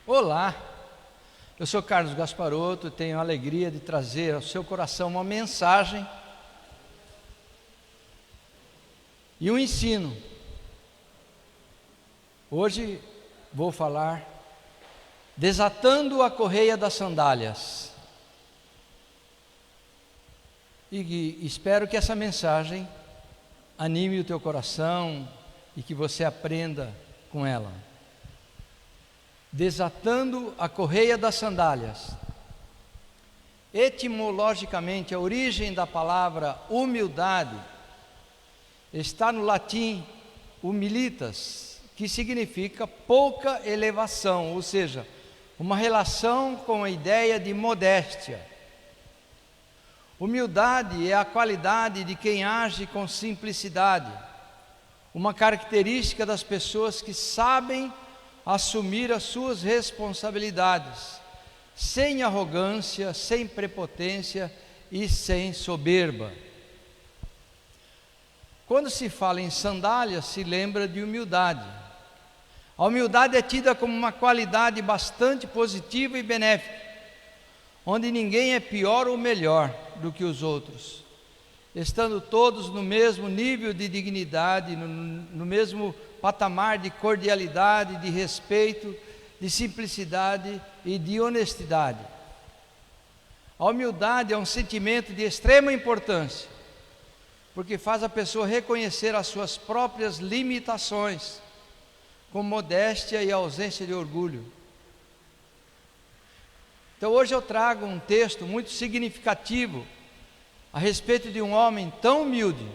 Olá, eu sou Carlos Gasparotto e tenho a alegria de trazer ao seu coração uma mensagem e um ensino. Hoje vou falar desatando a correia das sandálias. E espero que essa mensagem anime o teu coração e que você aprenda com ela. Desatando a correia das sandálias. Etimologicamente, a origem da palavra humildade está no latim humilitas, que significa pouca elevação, ou seja, uma relação com a ideia de modéstia. Humildade é a qualidade de quem age com simplicidade, uma característica das pessoas que sabem assumir as suas responsabilidades, sem arrogância, sem prepotência e sem soberba. Quando se fala em sandálias, se lembra de humildade. A humildade é tida como uma qualidade bastante positiva e benéfica, onde ninguém é pior ou melhor do que os outros, estando todos no mesmo nível de dignidade, no mesmo patamar de cordialidade, de respeito, de simplicidade e de honestidade. A humildade é um sentimento de extrema importância, porque faz a pessoa reconhecer as suas próprias limitações, com modéstia e ausência de orgulho. Então hoje eu trago um texto muito significativo a respeito de um homem tão humilde,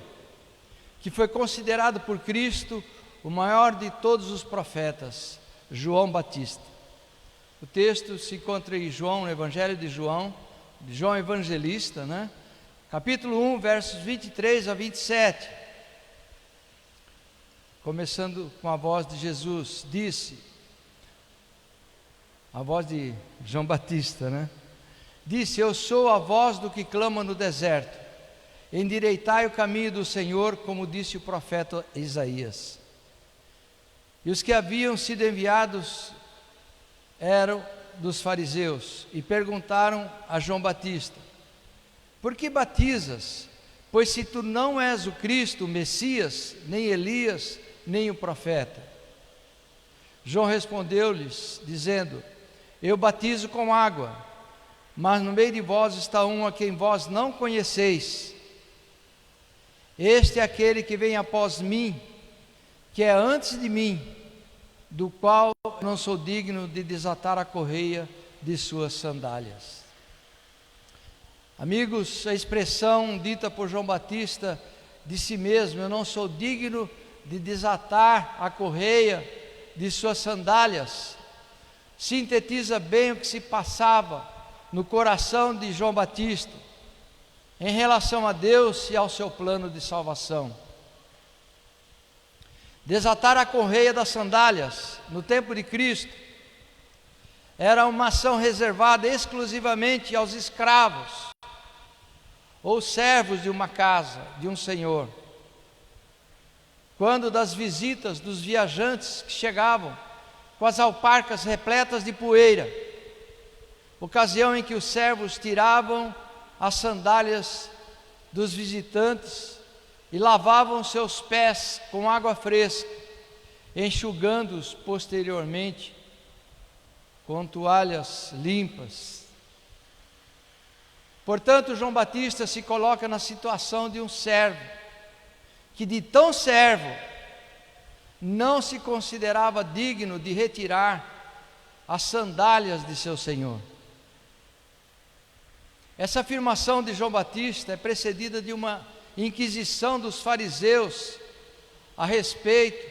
que foi considerado por Cristo o maior de todos os profetas, João Batista. O texto se encontra em João, no Evangelho de João Evangelista, capítulo 1, versos 23 a 27. Começando com a voz de Jesus, disse, a voz de João Batista, disse: eu sou a voz do que clama no deserto, endireitai o caminho do Senhor, como disse o profeta Isaías. E os que haviam sido enviados eram dos fariseus, e perguntaram a João Batista: por que batizas? Pois se tu não és o Cristo, o Messias, nem Elias, nem o profeta. João respondeu-lhes, dizendo: eu batizo com água, mas no meio de vós está um a quem vós não conheceis. Este é aquele que vem após mim, que é antes de mim, do qual não sou digno de desatar a correia de suas sandálias. Amigos, a expressão dita por João Batista de si mesmo, eu não sou digno de desatar a correia de suas sandálias, sintetiza bem o que se passava no coração de João Batista em relação a Deus e ao seu plano de salvação. Desatar a correia das sandálias no tempo de Cristo era uma ação reservada exclusivamente aos escravos ou servos de uma casa, de um senhor. Quando das visitas dos viajantes que chegavam com as alparcas repletas de poeira, ocasião em que os servos tiravam as sandálias dos visitantes e lavavam seus pés com água fresca, enxugando-os posteriormente com toalhas limpas. Portanto, João Batista se coloca na situação de um servo, que de tão servo não se considerava digno de retirar as sandálias de seu Senhor. Essa afirmação de João Batista é precedida de uma inquisição dos fariseus a respeito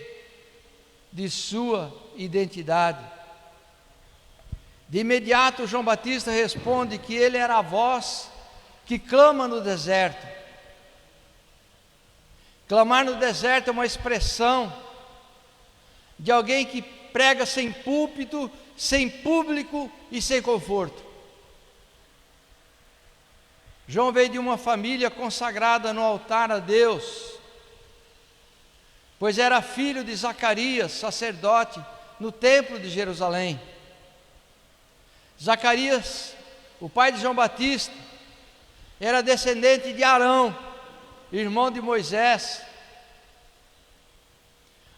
de sua identidade. De imediato, João Batista responde que ele era a voz que clama no deserto. Clamar no deserto é uma expressão de alguém que prega sem púlpito, sem público e sem conforto. João veio de uma família consagrada no altar a Deus, pois era filho de Zacarias, sacerdote, no templo de Jerusalém. Zacarias, o pai de João Batista, era descendente de Arão, irmão de Moisés.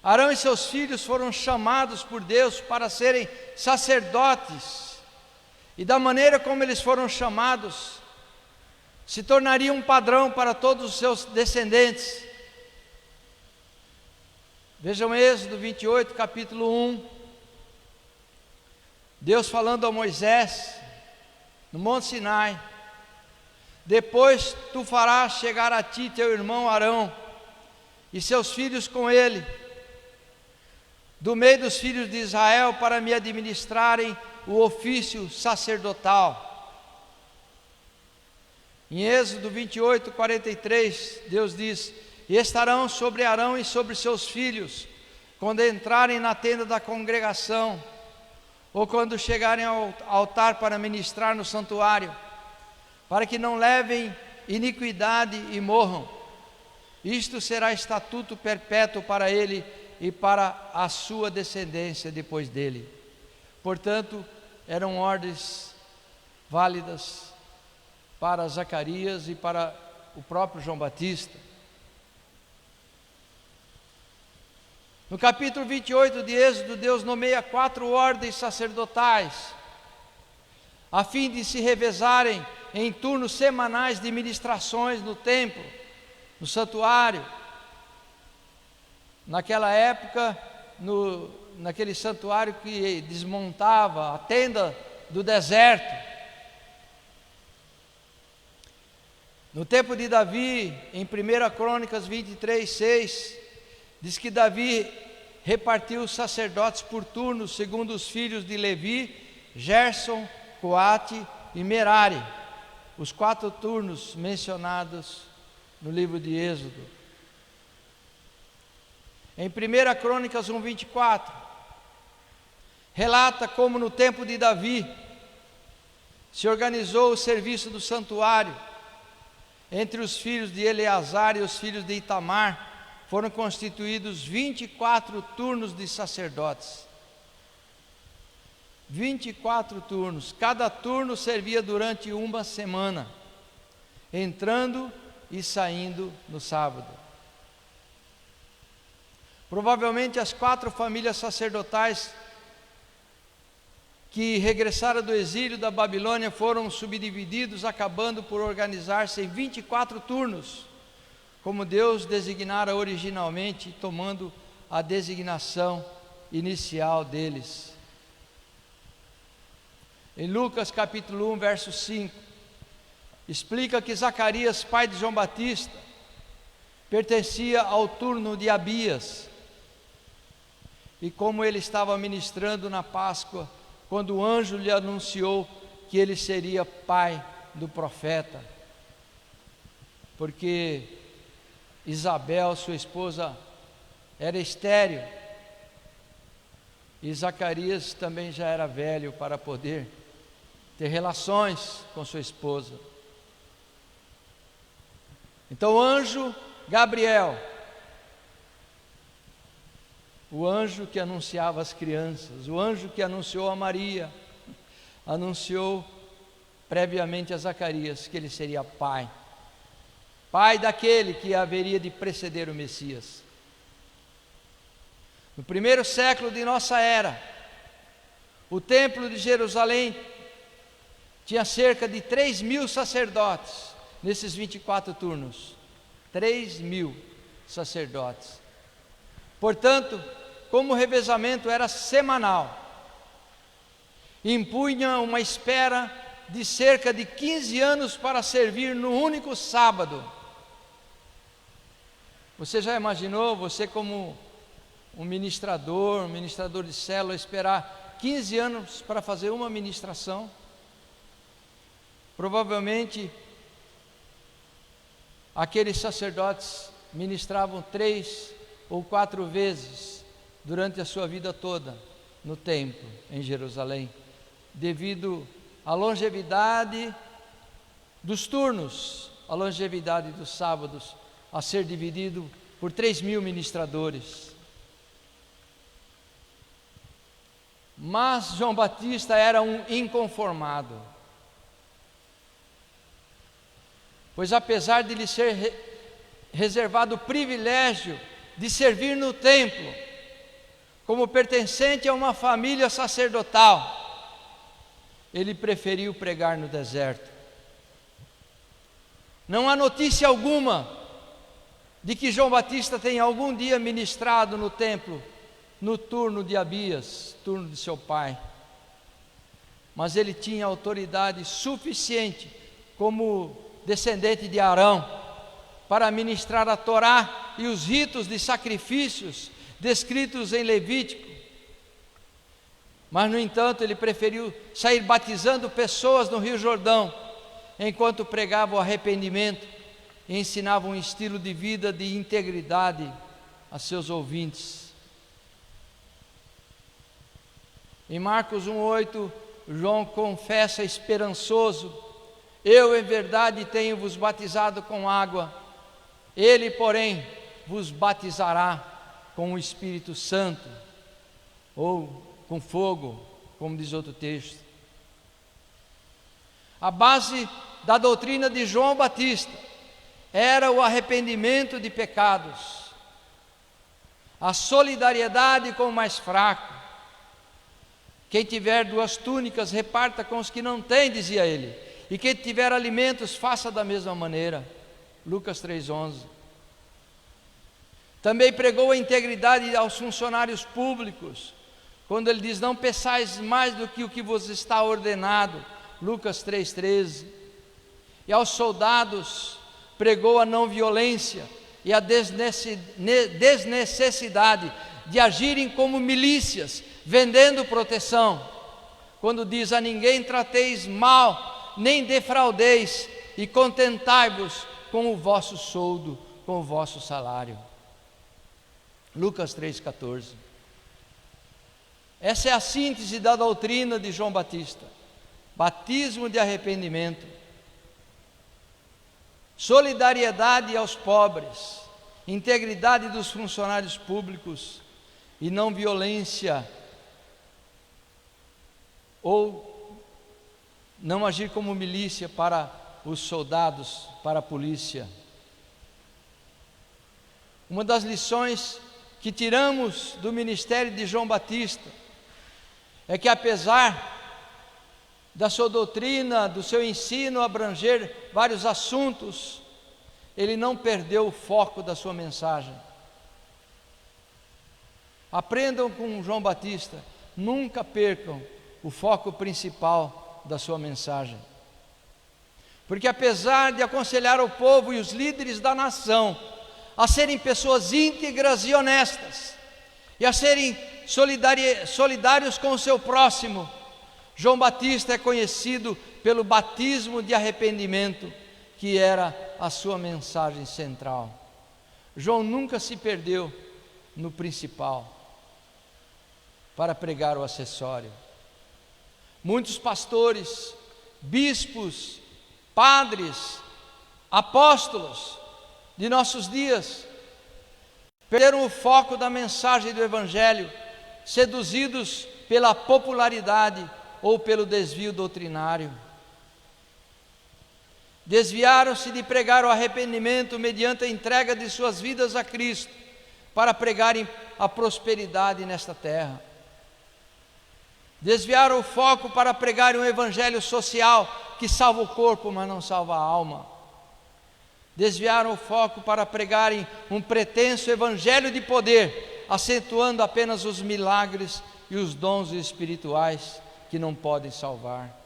Arão e seus filhos foram chamados por Deus para serem sacerdotes, e da maneira como eles foram chamados, se tornaria um padrão para todos os seus descendentes. Vejam Êxodo 28, capítulo 1. Deus falando a Moisés, no Monte Sinai: depois tu farás chegar a ti teu irmão Arão, e seus filhos com ele, do meio dos filhos de Israel, para me administrarem o ofício sacerdotal. Em Êxodo 28, 43, Deus diz: e estarão sobre Arão e sobre seus filhos, quando entrarem na tenda da congregação, ou quando chegarem ao altar para ministrar no santuário, para que não levem iniquidade e morram. Isto será estatuto perpétuo para ele e para a sua descendência depois dele. Portanto, eram ordens válidas para Zacarias e para o próprio João Batista. No capítulo 28 de Êxodo, Deus nomeia 4 ordens sacerdotais, a fim de se revezarem em turnos semanais de ministrações no templo, no santuário. Naquela época, naquele santuário que desmontava a tenda do deserto. No tempo de Davi, em 1 Crônicas 23, 6, diz que Davi repartiu os sacerdotes por turnos, segundo os filhos de Levi, Gerson, Coate e Merari, os 4 turnos mencionados no livro de Êxodo. Em 1 Crônicas 1, 24, relata como no tempo de Davi se organizou o serviço do santuário. Entre os filhos de Eleazar e os filhos de Itamar, foram constituídos 24 turnos de sacerdotes. 24 turnos, cada turno servia durante uma semana, entrando e saindo no sábado. Provavelmente as 4 famílias sacerdotais que regressaram do exílio da Babilônia foram subdivididos, acabando por organizar-se em 24 turnos, como Deus designara originalmente, tomando a designação inicial deles. Em Lucas capítulo 1, verso 5, explica que Zacarias, pai de João Batista, pertencia ao turno de Abias, e como ele estava ministrando na Páscoa, quando o anjo lhe anunciou que ele seria pai do profeta, porque Isabel, sua esposa, era estéril, e Zacarias também já era velho para poder ter relações com sua esposa. Então o anjo Gabriel, o anjo que anunciava as crianças, o anjo que anunciou a Maria, anunciou previamente a Zacarias que ele seria pai daquele que haveria de preceder o Messias. No 1º século de nossa era, o templo de Jerusalém tinha cerca de 3.000 sacerdotes, nesses 24 turnos, 3.000 sacerdotes. Portanto, como o revezamento era semanal, impunha uma espera de cerca de 15 anos para servir no único sábado. Você já imaginou, você como um ministrador de célula, esperar 15 anos para fazer uma ministração? Provavelmente, aqueles sacerdotes ministravam 3 ou 4 vezes durante a sua vida toda no templo em Jerusalém, devido à longevidade dos turnos, à longevidade dos sábados, a ser dividido por 3.000 ministradores. Mas João Batista era um inconformado, pois apesar de lhe ser reservado o privilégio de servir no templo, como pertencente a uma família sacerdotal, ele preferiu pregar no deserto. Não há notícia alguma de que João Batista tenha algum dia ministrado no templo, no turno de Abias, turno de seu pai. Mas ele tinha autoridade suficiente, como descendente de Arão, para ministrar a Torá e os ritos de sacrifícios descritos em Levítico. Mas, no entanto, ele preferiu sair batizando pessoas no Rio Jordão, enquanto pregava o arrependimento e ensinava um estilo de vida de integridade a seus ouvintes. Em Marcos 1,8, João confessa esperançoso: eu em verdade tenho vos batizado com água, ele porém vos batizará com o Espírito Santo, ou com fogo, como diz outro texto. A base da doutrina de João Batista era o arrependimento de pecados, a solidariedade com o mais fraco. Quem tiver 2 túnicas, reparta com os que não têm, dizia ele, e quem tiver alimentos, faça da mesma maneira. Lucas 3,11. Também pregou a integridade aos funcionários públicos, quando ele diz: não peçais mais do que o que vos está ordenado. Lucas 3,13. E aos soldados pregou a não violência e a desnecessidade de agirem como milícias, vendendo proteção, quando diz: a ninguém trateis mal, nem defraudeis, e contentai-vos com o vosso soldo, com o vosso salário. Lucas 3,14. Essa é a síntese da doutrina de João Batista: batismo de arrependimento, solidariedade aos pobres, integridade dos funcionários públicos e não violência, ou não agir como milícia para os soldados, para a polícia. Uma das lições que tiramos do ministério de João Batista é que, apesar da sua doutrina, do seu ensino abranger vários assuntos, ele não perdeu o foco da sua mensagem. Aprendam com João Batista: nunca percam o foco principal da sua mensagem, porque apesar de aconselhar o povo e os líderes da nação a serem pessoas íntegras e honestas, e a serem solidários com o seu próximo, João Batista é conhecido pelo batismo de arrependimento, que era a sua mensagem central. João nunca se perdeu no principal para pregar o acessório. Muitos pastores, bispos, padres, apóstolos de nossos dias perderam o foco da mensagem do Evangelho, seduzidos pela popularidade ou pelo desvio doutrinário. Desviaram-se de pregar o arrependimento mediante a entrega de suas vidas a Cristo, para pregarem a prosperidade nesta terra. Desviaram o foco para pregarem um evangelho social que salva o corpo, mas não salva a alma. Desviaram o foco para pregarem um pretenso evangelho de poder, acentuando apenas os milagres e os dons espirituais que não podem salvar.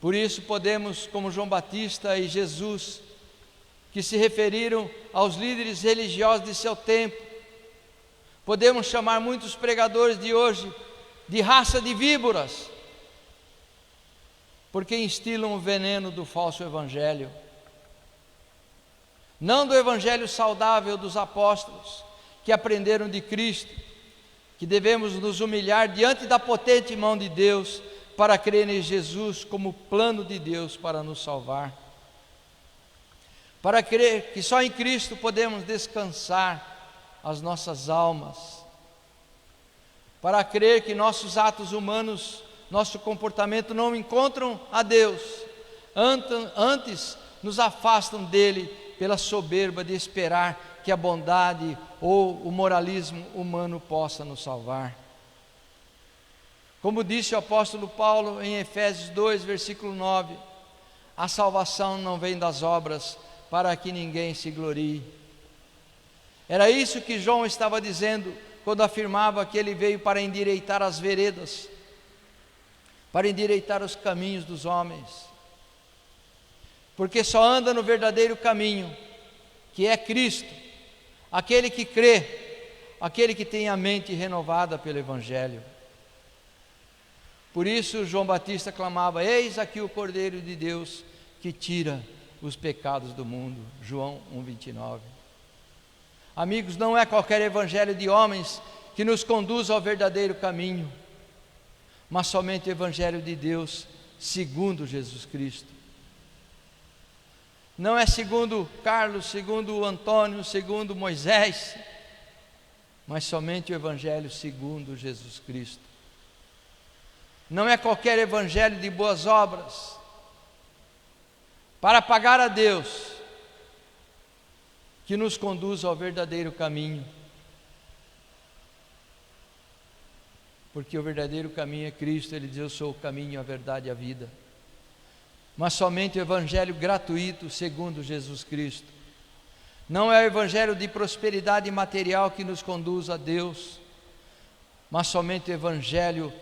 Por isso podemos, como João Batista e Jesus, que se referiram aos líderes religiosos de seu tempo, podemos chamar muitos pregadores de hoje de raça de víboras, porque instilam o veneno do falso evangelho, não do evangelho saudável dos apóstolos, que aprenderam de Cristo, que devemos nos humilhar diante da potente mão de Deus, para crer em Jesus como plano de Deus para nos salvar, para crer que só em Cristo podemos descansar as nossas almas, para crer que nossos atos humanos, nosso comportamento não encontram a Deus, antes nos afastam dele pela soberba de esperar que a bondade ou o moralismo humano possa nos salvar. Como disse o apóstolo Paulo em Efésios 2, versículo 9, a salvação não vem das obras, para que ninguém se glorie. Era isso que João estava dizendo quando afirmava que ele veio para endireitar as veredas, para endireitar os caminhos dos homens, porque só anda no verdadeiro caminho, que é Cristo, aquele que crê, aquele que tem a mente renovada pelo Evangelho. Por isso João Batista clamava: eis aqui o Cordeiro de Deus que tira os pecados do mundo. João 1,29. Amigos, não é qualquer evangelho de homens que nos conduz ao verdadeiro caminho, mas somente o evangelho de Deus segundo Jesus Cristo. Não é segundo Carlos, segundo Antônio, segundo Moisés, mas somente o evangelho segundo Jesus Cristo. Não é qualquer evangelho de boas obras para pagar a Deus que nos conduz ao verdadeiro caminho, porque o verdadeiro caminho é Cristo. Ele diz: eu sou o caminho, a verdade e a vida. Mas somente o evangelho gratuito segundo Jesus Cristo. Não é o evangelho de prosperidade material que nos conduz a Deus, mas somente o evangelho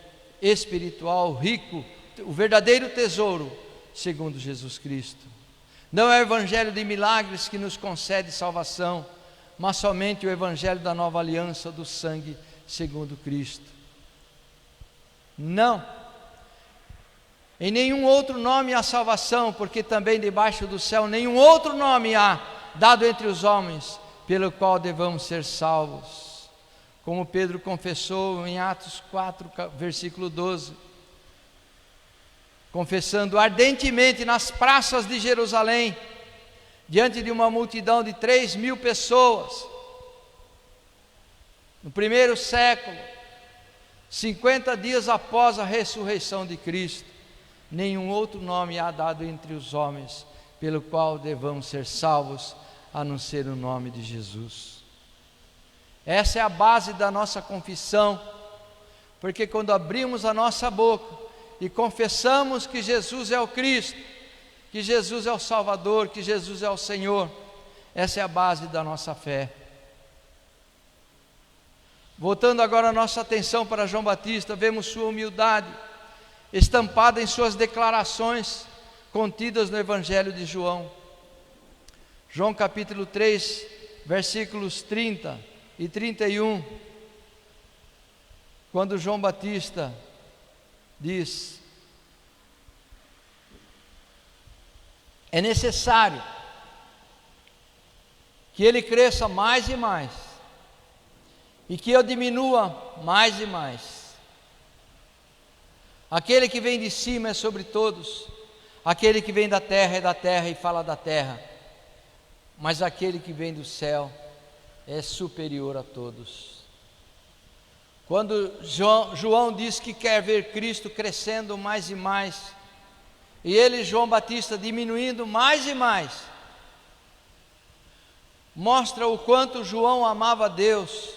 espiritual rico, o verdadeiro tesouro segundo Jesus Cristo. Não é o evangelho de milagres que nos concede salvação, mas somente o evangelho da nova aliança do sangue segundo Cristo. Não, em nenhum outro nome há salvação, porque também debaixo do céu nenhum outro nome há dado entre os homens pelo qual devamos ser salvos. Como Pedro confessou em Atos 4, versículo 12, confessando ardentemente nas praças de Jerusalém, diante de uma multidão de 3.000 pessoas, no primeiro século, 50 dias após a ressurreição de Cristo: nenhum outro nome há dado entre os homens pelo qual devamos ser salvos, a não ser o nome de Jesus. Essa é a base da nossa confissão, porque quando abrimos a nossa boca e confessamos que Jesus é o Cristo, que Jesus é o Salvador, que Jesus é o Senhor, essa é a base da nossa fé. Voltando agora a nossa atenção para João Batista, vemos sua humildade estampada em suas declarações contidas no Evangelho de João. João capítulo 3, versículos 30 e 31, quando João Batista diz: é necessário que ele cresça mais e mais, e que eu diminua mais e mais. Aquele que vem de cima é sobre todos, aquele que vem da terra é da terra e fala da terra, mas aquele que vem do céu é superior a todos. Quando João diz que quer ver Cristo crescendo mais e mais, e ele, João Batista, diminuindo mais e mais, mostra o quanto João amava Deus,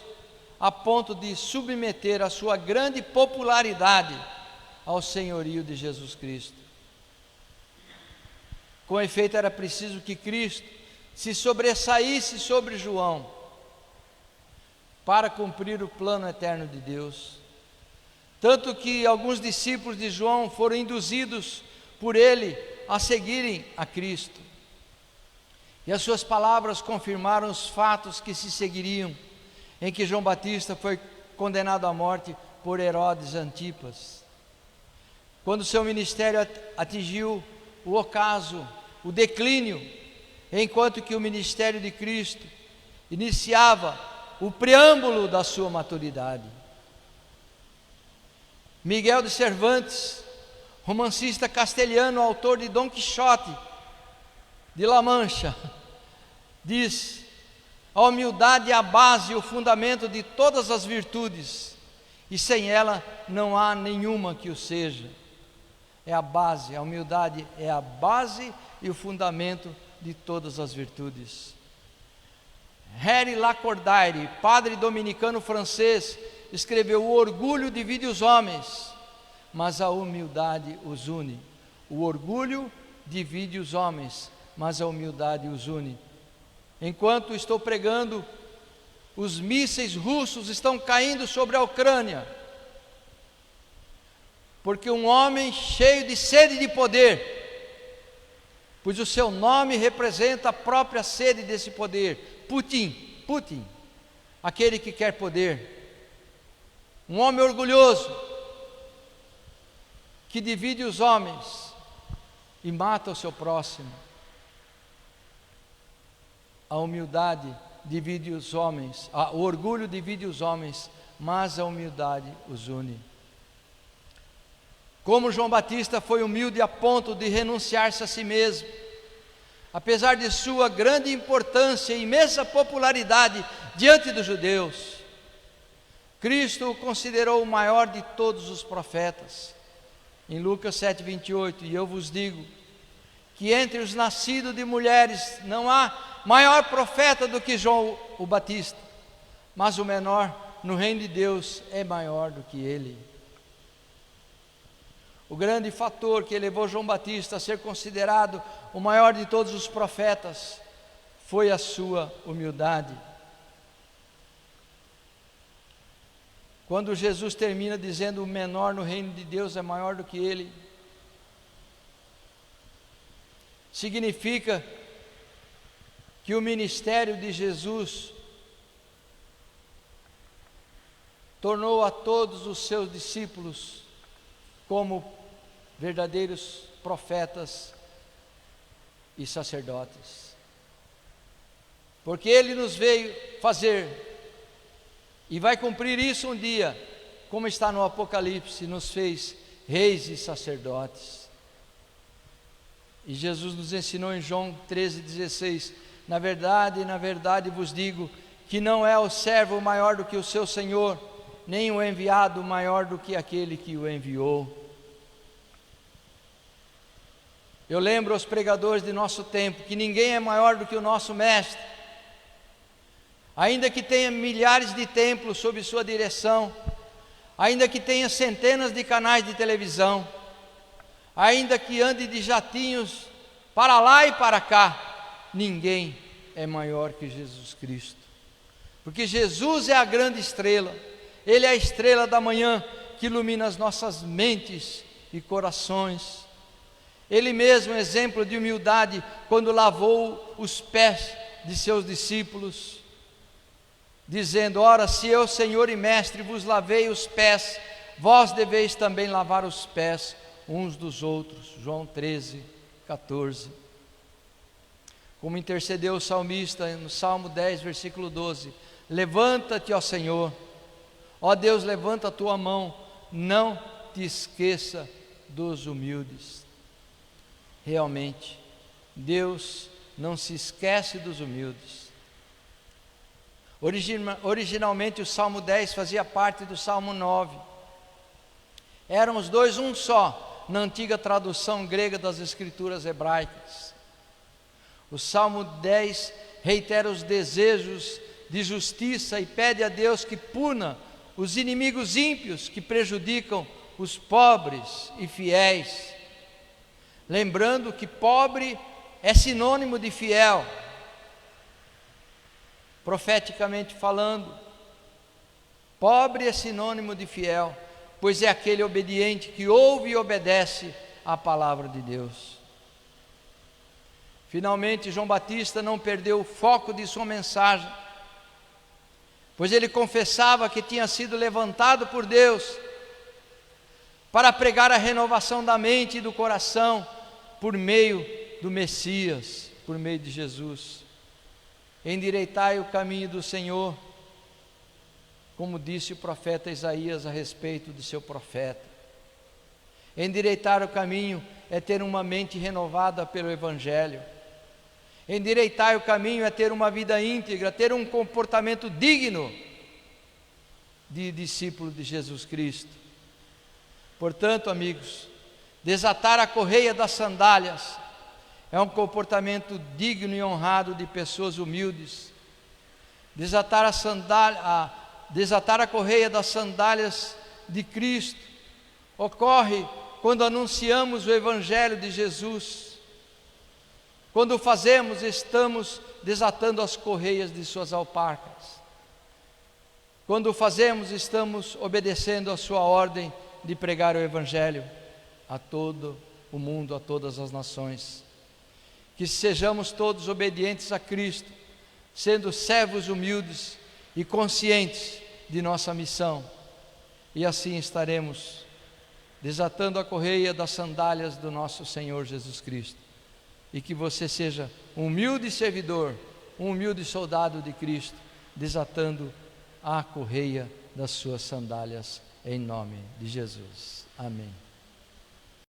a ponto de submeter a sua grande popularidade ao senhorio de Jesus Cristo. Com efeito, era preciso que Cristo se sobressaísse sobre João, para cumprir o plano eterno de Deus. Tanto que alguns discípulos de João foram induzidos por ele a seguirem a Cristo, e as suas palavras confirmaram os fatos que se seguiriam, em que João Batista foi condenado à morte por Herodes Antipas. Quando seu ministério atingiu o ocaso, o declínio, enquanto que o ministério de Cristo iniciava o preâmbulo da sua maturidade. Miguel de Cervantes, romancista castelhano, autor de Dom Quixote de La Mancha, diz: a humildade é a base e o fundamento de todas as virtudes, e sem ela não há nenhuma que o seja. É a base, a humildade é a base e o fundamento de todas as virtudes. Henri Lacordaire, padre dominicano francês, escreveu: o orgulho divide os homens, mas a humildade os une. O orgulho divide os homens, mas a humildade os une. Enquanto estou pregando, os mísseis russos estão caindo sobre a Ucrânia, porque um homem cheio de sede de poder, pois o seu nome representa a própria sede desse poder, Putin, aquele que quer poder, um homem orgulhoso, que divide os homens e mata o seu próximo. A humildade divide os homens, o orgulho divide os homens, mas a humildade os une. Como João Batista foi humilde a ponto de renunciar-se a si mesmo, apesar de sua grande importância e imensa popularidade diante dos judeus, Cristo o considerou o maior de todos os profetas. Em Lucas 7,28, e eu vos digo, que entre os nascidos de mulheres não há maior profeta do que João o Batista, mas o menor no reino de Deus é maior do que ele. O grande fator que levou João Batista a ser considerado o maior de todos os profetas foi a sua humildade. Quando Jesus termina dizendo o menor no reino de Deus é maior do que ele, significa que o ministério de Jesus tornou a todos os seus discípulos como verdadeiros profetas e sacerdotes, porque ele nos veio fazer e vai cumprir isso um dia, como está no Apocalipse, nos fez reis e sacerdotes. E Jesus nos ensinou em João 13,16: na verdade vos digo, que não é o servo maior do que o seu senhor, nem o enviado maior do que aquele que o enviou. Eu lembro aos pregadores de nosso tempo, que ninguém é maior do que o nosso mestre. Ainda que tenha milhares de templos sob sua direção, ainda que tenha centenas de canais de televisão, ainda que ande de jatinhos para lá e para cá, ninguém é maior que Jesus Cristo, porque Jesus é a grande estrela, Ele é a estrela da manhã que ilumina as nossas mentes e corações. Ele mesmo é exemplo de humildade quando lavou os pés de seus discípulos, dizendo: ora, se eu, Senhor e Mestre, vos lavei os pés, vós deveis também lavar os pés uns dos outros. João 13,14. Como intercedeu o salmista no Salmo 10, versículo 12: levanta-te, ó Senhor, ó Deus, levanta a tua mão, não te esqueça dos humildes. Realmente, Deus não se esquece dos humildes. Originalmente o Salmo 10 fazia parte do Salmo 9. Eram os dois um só, na antiga tradução grega das escrituras hebraicas. O Salmo 10 reitera os desejos de justiça e pede a Deus que puna os inimigos ímpios que prejudicam os pobres e fiéis. Lembrando que pobre é sinônimo de fiel, profeticamente falando, pobre é sinônimo de fiel, pois é aquele obediente que ouve e obedece à palavra de Deus. Finalmente, João Batista não perdeu o foco de sua mensagem, pois ele confessava que tinha sido levantado por Deus para pregar a renovação da mente e do coração por meio do Messias, por meio de Jesus. Endireitai o caminho do Senhor, como disse o profeta Isaías a respeito do seu profeta. Endireitar o caminho é ter uma mente renovada pelo Evangelho. Endireitar o caminho é ter uma vida íntegra, ter um comportamento digno. de discípulo de Jesus Cristo. Portanto, amigos, desatar a correia das sandálias é um comportamento digno e honrado de pessoas humildes. Desatar a correia das sandálias de Cristo ocorre quando anunciamos o Evangelho de Jesus. Quando o fazemos, estamos desatando as correias de suas alparcas. Quando o fazemos, estamos obedecendo a sua ordem de pregar o Evangelho a todo o mundo, a todas as nações. Que sejamos todos obedientes a Cristo, sendo servos humildes e conscientes de nossa missão, e assim estaremos desatando a correia das sandálias do nosso Senhor Jesus Cristo. E que você seja um humilde servidor, um humilde soldado de Cristo, desatando a correia das suas sandálias, em nome de Jesus. Amém.